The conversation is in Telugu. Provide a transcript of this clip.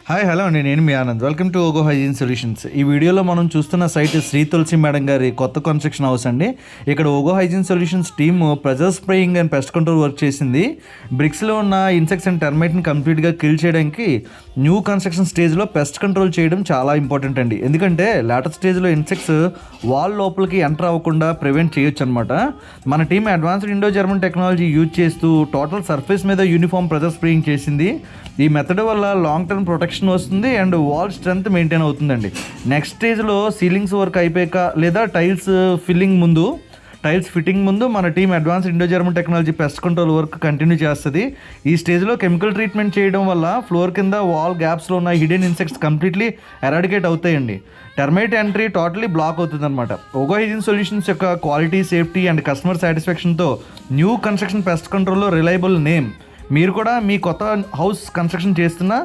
హాయ్ హలో అండి, నేను మీ Anand. Welcome to Ogo hygiene solutions. ఈ వీడియోలో మనం చూస్తున్న సైట్ శ్రీ తులసి మేడం గారి కొత్త కన్స్ట్రక్షన్ హౌస్ అండి. ఇక్కడ Ogo hygiene solutions team pressure spraying and pest control work చేసింది. బ్రిక్స్లో ఉన్న ఇన్సెక్ట్స్ అండ్ టర్మైట్ని కంప్లీట్గా కిల్ చేయడానికి న్యూ కన్స్ట్రక్షన్ స్టేజ్లో పెస్ట్ కంట్రోల్ చేయడం చాలా ఇంపార్టెంట్ అండి. ఎందుకంటే లేటర్ స్టేజ్లో ఇన్సెక్ట్స్ వాల్ లోపలికి ఎంటర్ అవ్వకుండా ప్రివెంట్ చేయొచ్చు అనమాట. మన team advanced Indo German technology use చేస్తూ టోటల్ సర్ఫేస్ మీద యూనిఫామ్ ప్రెజర్ స్ప్రేయింగ్ చేసింది. ఈ మెథడ్ వల్ల లాంగ్ టర్మ్ ప్రొటెక్షన్ వస్తుంది అండ్ వాల్ స్ట్రెంత్ మెయింటైన్ అవుతుందండి. నెక్స్ట్ స్టేజ్లో సీలింగ్స్ వర్క్ అయిపోయాక లేదా టైల్స్ ఫిట్టింగ్ ముందు మన team advance Indo German technology pest control work continue చేస్తుంది. ఈ స్టేజ్లో కెమికల్ ట్రీట్మెంట్ చేయడం వల్ల ఫ్లోర్ కింద వాల్ గ్యాప్స్లో ఉన్న హిడెన్ ఇన్సెక్ట్స్ కంప్లీట్లీ ఎరాడికేట్ అవుతాయండి. టర్మైట్ ఎంట్రీ టోటలీ బ్లాక్ అవుతుంది అనమాట. ఓగో హైజీన్ సొల్యూషన్స్ యొక్క క్వాలిటీ, సేఫ్టీ అండ్ కస్టమర్ సాటిస్ఫాక్షన్తో న్యూ కన్స్ట్రక్షన్ పెస్ట్ కంట్రోల్లో రిలయబుల్ నేమ్. మీరు కూడా మీ కొత్త హౌస్ కన్స్ట్రక్షన్ చేస్తున్నా